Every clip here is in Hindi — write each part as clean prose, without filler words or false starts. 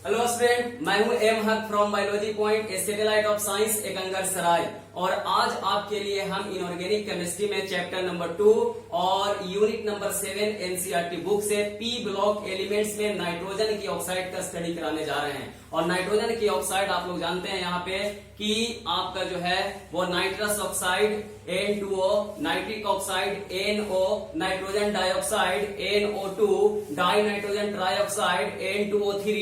हेलो स्टूडेंट, मैं हूं M Haq from biology point a satellite of science Ekangar Sarai. और आज आपके लिए हम इनऑर्गेनिक केमिस्ट्री में चैप्टर नंबर 2 और यूनिट नंबर 7 एनसीईआरटी बुक से पी ब्लॉक एलिमेंट्स में नाइट्रोजन की ऑक्साइड का स्टडी कराने जा रहे हैं। और नाइट्रोजन की ऑक्साइड आप लोग जानते हैं यहाँ पे कि आपका जो है वो nitrous oxide N2O, nitric oxide NO, nitrogen dioxide NO2, die nitrogen trioxide N2O3,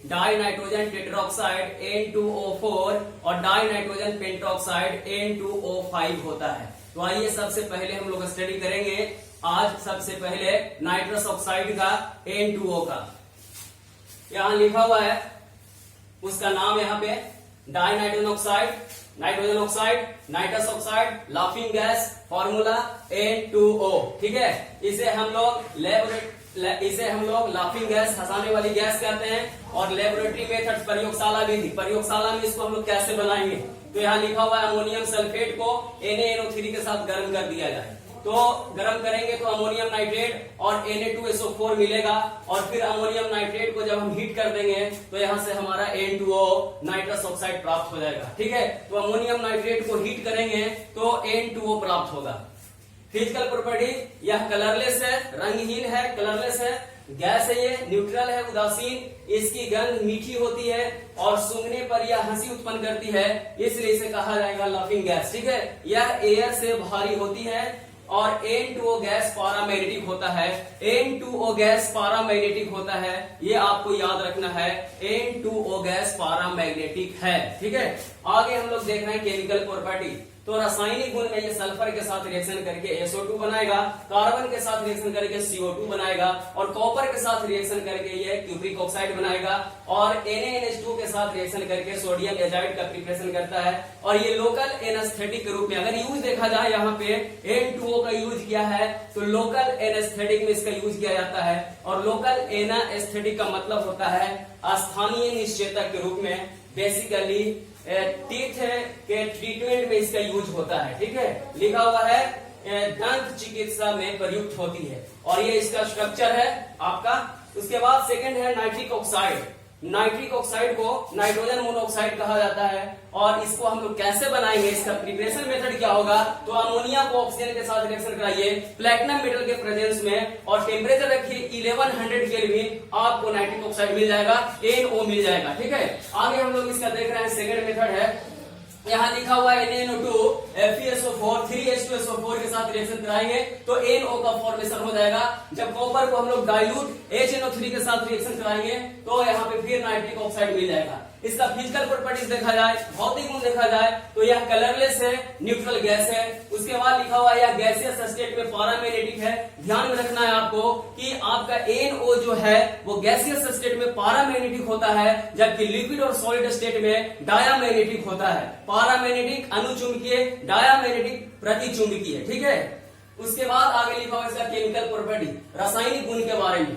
die nitrogen tetroxide N2O4 और डाई नाइट्रोजन पेंटॉक्साइड N2O5 होता है। तो आइए सबसे पहले हम लोग स्टडी करेंगे आज सबसे पहले नाइट्रस ऑक्साइड का N2O का। यहां लिखा हुआ है उसका नाम, यहाँ पे die nitrogen oxide, nitrogen oxide, nitrous oxide, laughing gas, formula N2O। ठीक है, इसे हम लोग लाफिंग गैस, हंसाने वाली गैस कहते हैं। और लेबोरेटरी मेथड्स, प्रयोगशाला विधि, प्रयोगशाला में इसको हम लोग कैसे बनाएंगे, तो यहाँ लिखा हुआ है अमोनियम सल्फेट को NaNO3 के साथ गर्म कर दिया जाए। तो गर्म करेंगे तो अमोनियम नाइट्रेट और Na2SO4 मिलेगा। और फिर अमोनियम नाइट्रेट को जब हम हीट कर देंगे तो यहाँ से हमारा N2O नाइट्रस ऑक्साइड प्राप्त हो जाएगा। ठीक है, तो अमोनियम नाइट्रेट को हीट करेंगे तो N2O प्राप्त होगा। फिजिकल प्रॉपर्टी, यह कलरलेस है, रंगहीन है, कलरलेस है, गैस है, ये न्यूट्रल है, उदासीन, इसकी गंध मीठी होती है और सूंघने पर यह हंसी उत्पन्न करती है, इसलिए इसे कहा जाएगा लाफिंग गैस। ठीक है, यह एयर से भारी होती है। और N2O गैस पारामैग्नेटिक होता है। N2O गैस पारामैग्नेटिक होता है, ये आपको याद रखना है, N2O गैस पारामैग्नेटिक है। ठीक है, आगे हम लोग देख रहे हैं केमिकल प्रॉपर्टी। तो रासायनिक गुण में ये सल्फर के साथ रिएक्शन करके SO2 बनाएगा, कार्बन के साथ रिएक्शन करके CO2 बनाएगा और कॉपर के साथ रिएक्शन करके ये क्यूप्रिक ऑक्साइड बनाएगा और NaNH2 के साथ रिएक्शन करके सोडियम एजाइड का प्रिपरेशन करता है। और ये लोकल एनेस्थेटिक के रूप में अगर यूज देखा जाए, यहाँ पे N2O का यूज किया है तो लोकल एनेस्थेटिक में इसका यूज किया जाता है। और लोकल एनेस्थेटिक का मतलब होता है स्थानीय निश्चेतक के रूप में, बेसिकली टीथ के ट्रीटमेंट में इसका यूज होता है। ठीक है, लिखा हुआ है दंत चिकित्सा में प्रयुक्त होती है और ये इसका स्ट्रक्चर है आपका। उसके बाद सेकंड है नाइट्रिक ऑक्साइड। नाइट्रिक ऑक्साइड को नाइट्रोजन मोनोऑक्साइड कहा जाता है। और इसको हम लोग कैसे बनाएंगे, इसका प्रिपरेशन मेथड क्या होगा, तो अमोनिया को ऑक्सीजन के साथ रिएक्शन कराइए प्लैटिनम मेटल के प्रेजेंस में और टेम्परेचर रखिए 1100 केल्विन, आपको नाइट्रिक ऑक्साइड मिल जाएगा, NO मिल जाएगा। ठीक है, आगे हम लोग इसका देख रहे हैं सेकंड मेथड है। यहाँ लिखा हुआ है NaNO2 FeSO4 3H2SO4 के साथ रिएक्शन कराएंगे तो NO का फॉर्मेशन हो जाएगा। जब कॉपर को हम लोग डाइल्यूट HNO3 के साथ रिएक्शन कराएंगे तो यहाँ पे फिर नाइट्रिक ऑक्साइड मिल जाएगा। इसका फिजिकल प्रॉपर्टीज देखा जाए, भौतिक गुण देखा जाए तो यह कलरलेस है, न्यूट्रल गैस है। उसके बाद लिखा हुआ है यह गैसियस स्टेट में पारामैग्नेटिक है। ध्यान में रखना है आपको कि आपका NO जो है वो गैसियस स्टेट में पारामैग्नेटिक होता है, जबकि लिक्विड और सॉलिड स्टेट में डायामैग्नेटिक होता है। पारामैग्नेटिक अनुचुंबकीय, डायामैग्नेटिक प्रतिचुंबकीय। ठीक है, उसके बाद आगे लिखा हुआ इसका केमिकल प्रॉपर्टी, रासायनिक गुण के बारे में।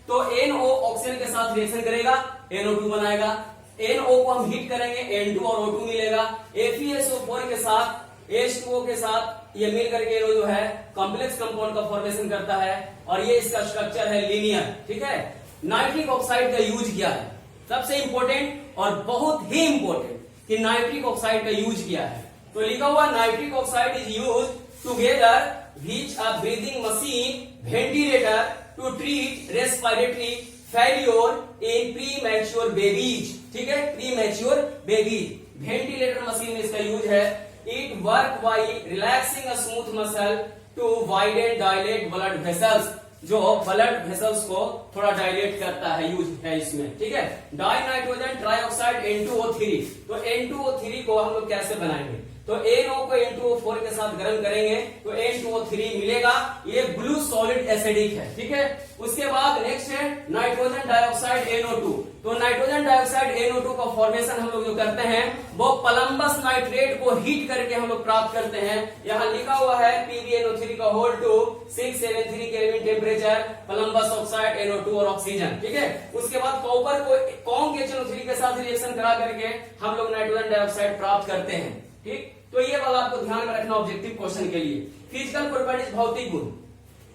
तो NO ऑक्सीजन के साथ रिएक्शन करेगा, NO2 बनाएगा। NO को हम हीट करेंगे, N2 और O2 मिलेगा। FeSO4 के साथ H2O के साथ ये मिल करके NO जो है कॉम्प्लेक्स कंपाउंड का फॉर्मेशन करता है और ये इसका स्ट्रक्चर है लीनियर। ठीक है, नाइट्रिक ऑक्साइड का यूज किया है, सबसे इंपॉर्टेंट और बहुत ही इंपॉर्टेंट कि नाइट्रिक ऑक्साइड का यूज किया है। तो लिखा हुआ nitric oxide is use together which a breathing machine ventilator to treat respiratory failure in premature babies. ठीक है, प्रीमैच्योर बेबीज वेंटिलेटर मशीन में इसका यूज है। It work by relaxing a smooth muscle to widen dilate blood vessels, जो ब्लड वेसल्स को थोड़ा डायलेट करता है, यूज है इसमें। ठीक है, डाई नाइट्रोजन ट्राइऑक्साइड N2O3। तो N2O3 को हम लोग कैसे बनाएंगे, तो NO को N2O4 के साथ गर्म करेंगे तो N2O3 मिलेगा, ये ब्लू सॉलिड एसिडिक है। ठीक है, उसके बाद नेक्स्ट है नाइट्रोजन डाइऑक्साइड NO2। तो नाइट्रोजन डाइऑक्साइड NO2 का फॉर्मेशन हम लोग जो करते हैं वो प्लम्बस नाइट्रेट को हीट करके हम लोग प्राप्त करते हैं। यहाँ लिखा हुआ है PbNO3 का होल to 673 kelvin temperature, plumbous oxide NO2 और ऑक्सीजन। ठीक है, उसके बाद कॉपर को कॉन्क HNO3 के साथ रिएक्शन करा करके हम लोग नाइट्रोजन डाइऑक्साइड प्राप्त करते हैं। ठीक, तो ये वाला आपको ध्यान में रखना ऑब्जेक्टिव क्वेश्चन के लिए। फिजिकल प्रॉपर्टीज, भौतिक गुण।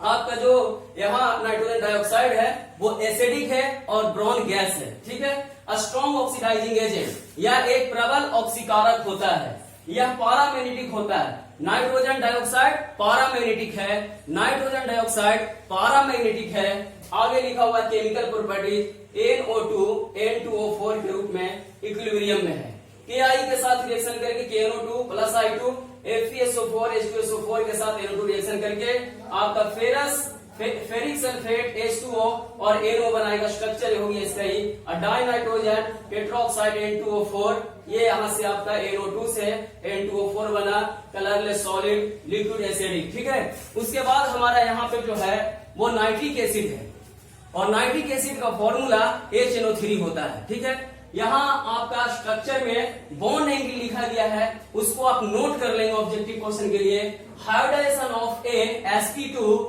आपका जो यहाँ नाइट्रोजन डाइऑक्साइड है वो एसिडिक है और ब्राउन गैस है, ठीक है। स्ट्रॉन्ग ऑक्सीडाइजिंग एजेंट, यह एक प्रबल ऑक्सीकारक होता है, यह पारामैग्नेटिक होता है। नाइट्रोजन डाइऑक्साइड पारामैग्नेटिक है, नाइट्रोजन डाइऑक्साइड पारामैग्नेटिक है। आगे लिखा हुआ केमिकल प्रॉपर्टी NO2 N2O4 के रूप में इक्विलिब्रियम में है। KI के साथ रिएक्शन करके KNO2 plus I2 FeSO4 H2SO4 के साथ NO2 रिएक्शन करके आपका फेरिक सल्फेट H2O और NO बनाएगा। स्ट्रक्चर होगी इसका ही डाइनाइट्रोजन टेट्राऑक्साइड N2O4, ये यहां से आपका NO2 से N2O4 बना, कलरलेस सॉलिड लिक्विड एसिडिक, ठीक है। उसके बाद हमारा यहाँ पे जो है वो नाइट्रिक एसिड है और नाइट्रिक एसिड का फॉर्मूला HNO3 होता है, ठीक है। यहाँ आपका स्ट्रक्चर में बॉन्ड एंगल लिखा गया है, उसको आप नोट कर लेंगे ऑब्जेक्टिव क्वेश्चन के लिए। Hybridisation of sp2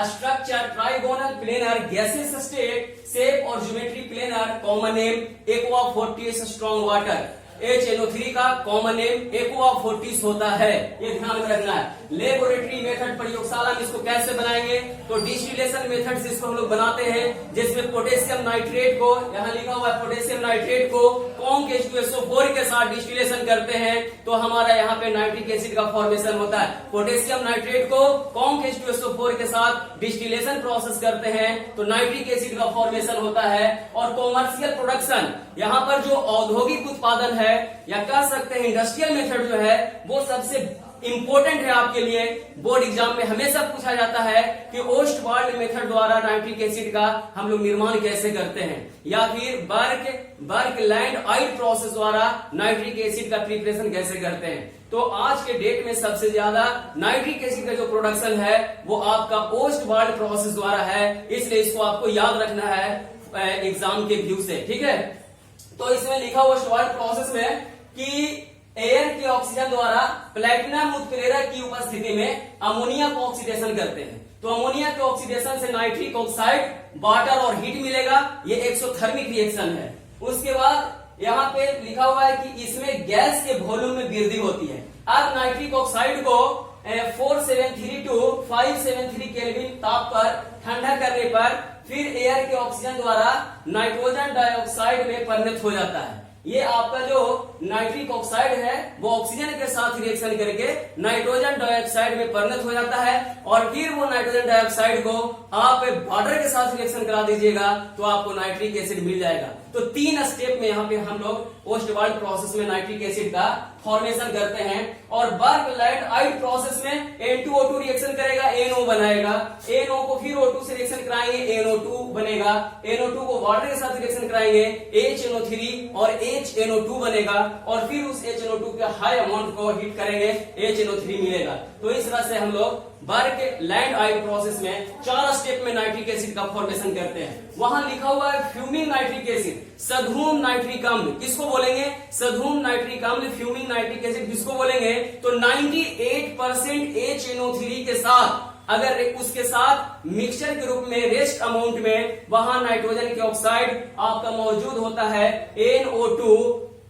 structure trigonal planar gases state shape और geometry planar, common name aqua fortis strong water. HNO3 का कॉमन नेम एक्वा फोर्टिस होता है, ये ध्यान में रखना है। लेबोरेटरी मेथड प्रयोगशाला में इसको कैसे बनाएंगे, तो डिस्टिलेशन मेथड से इसको हम लोग बनाते हैं, जिसमें पोटेशियम नाइट्रेट को, यहाँ लिखा हुआ है पोटेशियम नाइट्रेट को कॉन्क H2SO4 के साथ डिस्टिलेशन करते हैं तो हमारा यहाँ पे नाइट्रिक एसिड का फॉर्मेशन होता है। पोटेशियम नाइट्रेट को कॉन्क H2SO4 के साथ डिस्टिलेशन प्रोसेस करते हैं तो नाइट्रिक एसिड का फॉर्मेशन होता है। और कॉमर्शियल प्रोडक्शन, यहाँ पर जो औद्योगिक उत्पादन है या कह सकते हैं इंडस्ट्रियल मेथड जो है वो सबसे इंपॉर्टेंट है आपके लिए। बोर्ड एग्जाम में हमेशा पूछा जाता है कि ओस्टवाल्ड मेथड द्वारा नाइट्रिक एसिड का हम लोग निर्माण कैसे करते हैं, या फिर बर्कलैंड आइड प्रोसेस द्वारा नाइट्रिक एसिड का प्रिपरेशन कैसे करते हैं। तो आज के डेट में सबसे ज्यादा नाइट्रिक एसिड का जो प्रोडक्शन है वो आपका ओस्टवाल्ड प्रोसेस द्वारा है, इसलिए इसको आपको याद रखना है एग्जाम के व्यू से, ठीक है। तो इसमें लिखा हुआ ओस्टवाल्ड प्रोसेस में कि एयर के ऑक्सीजन द्वारा प्लेटिनम उत्प्रेरक की उपस्थिति में अमोनिया को ऑक्सीडेशन करते हैं, तो अमोनिया के ऑक्सीडेशन से नाइट्रिक ऑक्साइड, वाटर और हीट मिलेगा, ये एक्सोथर्मिक रिएक्शन है। उसके बाद यहाँ पे लिखा हुआ है कि इसमें गैस के वॉल्यूम में वृद्धि होती है। अब नाइट्रिक ऑक्साइड को 473 to 573 केल्विन ताप पर ठंडा करने पर फिर एयर के ऑक्सीजन द्वारा नाइट्रोजन डाइऑक्साइड में परिणत हो जाता है। ये आपका जो नाइट्रिक ऑक्साइड है वो ऑक्सीजन के साथ रिएक्शन करके नाइट्रोजन डाइऑक्साइड में परिणत हो जाता है और फिर वो नाइट्रोजन डाइऑक्साइड को आप वाटर के साथ रिएक्शन करा दीजिएगा तो आपको नाइट्रिक एसिड मिल जाएगा। तो 3 स्टेप में यहाँ पे हम लोग ओस्टवाल्ड प्रोसेस में नाइट्रिक एसिड का फॉर्मेशन करते हैं। और बर्कलैंड आइड प्रोसेस में N2O2 रिएक्शन करेगा, NO बनाएगा, NO को फिर O2 से रिएक्शन कराएंगे, NO2 बनेगा, NO2 को वाटर के साथ रिएक्शन कराएंगे, HNO3 और HNO2 बनेगा और फिर उस HNO2 के हाई अमाउंट को हीट करेंगे, HNO3 मिलेगा। तो इस तरह से हम लोग बर्कलैंड आइड प्रोसेस में 4 स्टेप में नाइट्रिक एसिड का फॉर्मेशन करते हैं। वहां लिखा हुआ है फ्यूमिंग नाइट्रिक एसिड, सधूम नाइट्रिक अम्ल, किसको बोलेंगे, सधूम नाइट्रिक अम्ल, फ्यूमिंग नाइट्रिक एसिड किसको बोलेंगे, तो 98% HNO3 के साथ अगर उसके साथ मिक्सचर के रूप में रेस्ट अमाउंट में वहां नाइट्रोजन के ऑक्साइड आपका मौजूद होता है NO2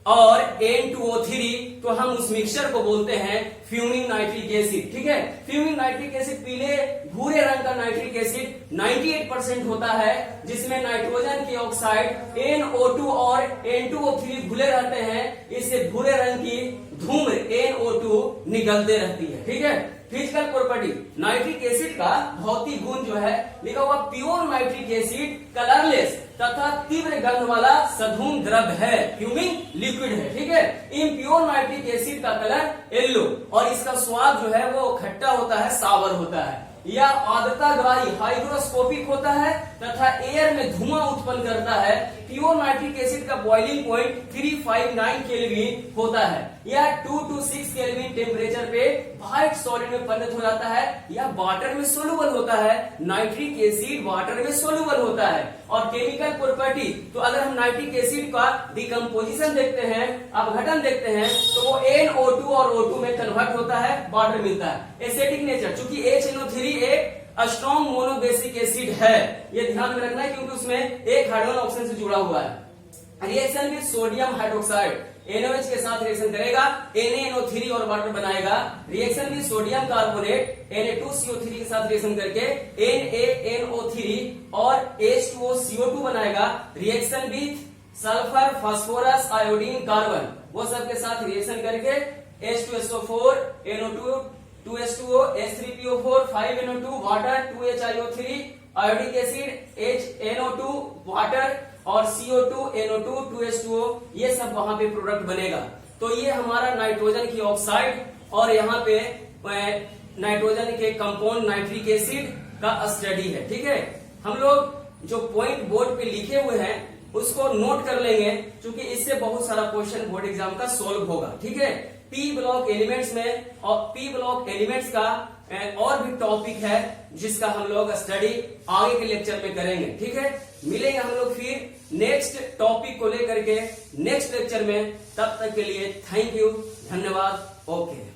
और N2O3, तो हम उस मिक्सचर को बोलते हैं फ्यूमिंग नाइट्रिक एसिड, ठीक है। फ्यूमिंग नाइट्रिक एसिड पीले भूरे रंग का नाइट्रिक एसिड 98% होता है, जिसमें नाइट्रोजन के ऑक्साइड NO2 और N2O3 घुले रहते हैं, इससे भूरे रंग की धूम्र NO2 निकलते रहती है, ठीक है। फिजिकल प्रॉपर्टी, नाइट्रिक एसिड का भौतिक गुण जो है लिखा हुआ प्योर नाइट्रिक एसिड कलरलेस तथा तीव्र गंध वाला सधूम द्रव है, फ्यूमिंग लिक्विड है, ठीक है। इम्प्योर नाइट्रिक एसिड का कलर येलो और इसका स्वाद जो है वो खट्टा होता है, सावर होता है। यह आर्द्रताग्राही हाइग्रोस्कोपिक होता है तथा एयर में धुआं उत्पन्न करता है। प्योर नाइट्रिक एसिड का बॉइलिंग पॉइंट 359 केल्विन होता है। यह 2 to 6 केल्विन टेम्परेचर पे व्हाइट सॉलिड में परिणत हो जाता है। यह वाटर में सोलुबल होता है, नाइट्रिक एसिड वाटर में सोलुबल होता है। और केमिकल प्रॉपर्टी, तो अगर हम नाइट्रिक एसिड का डिकम्पोजिशन देखते हैं, अपघटन देखते हैं, तो वो NO2 और O2 में कन्वर्ट होता है, वाटर मिलता है। एसिडिक नेचर, चूंकि HNO3 एक स्ट्रॉन्ग मोनोबेसिक एसिड है, ये ध्यान में रखना है क्योंकि उसमें एक हाइड्रोजन ऑक्सीजन से जुड़ा हुआ है। Reaction with sodium hydroxide, NaOH के साथ रिएक्शन करेगा, NaNO3 और वाटर बनाएगा। रिएक्शन भी सोडियम कार्बोनेट Na2CO3 के साथ रिएक्शन करके NaNO3 और H2O CO2 बनाएगा। रिएक्शन भी सल्फर, फास्फोरस, आयोडीन, कार्बन वो सब के साथ रिएक्शन करके H2SO4, NO2, 2H2O, H3PO4, 5NO2, water, 2HIO3, iodic acid, HNO2, water और CO2, NO2, 2H2O, ये सब वहां पे प्रोडक्ट बनेगा। तो ये हमारा नाइट्रोजन की ऑक्साइड और यहाँ पे नाइट्रोजन के कंपाउंड नाइट्रिक एसिड का स्टडी है। ठीक है, हम लोग जो पॉइंट बोर्ड पे लिखे हुए हैं उसको नोट कर लेंगे, क्योंकि इससे बहुत सारा क्वेश्चन बोर्ड एग्जाम का सोल्व होगा। ठीक है, पी ब्लॉक एलिमेंट्स में और पी ब्लॉक एलिमेंट्स का और भी टॉपिक है जिसका हम लोग स्टडी आगे के लेक्चर में करेंगे। ठीक है, मिलेंगे हम लोग फिर नेक्स्ट टॉपिक को लेकर के नेक्स्ट लेक्चर में। तब तक के लिए थैंक यू, धन्यवाद, ओके।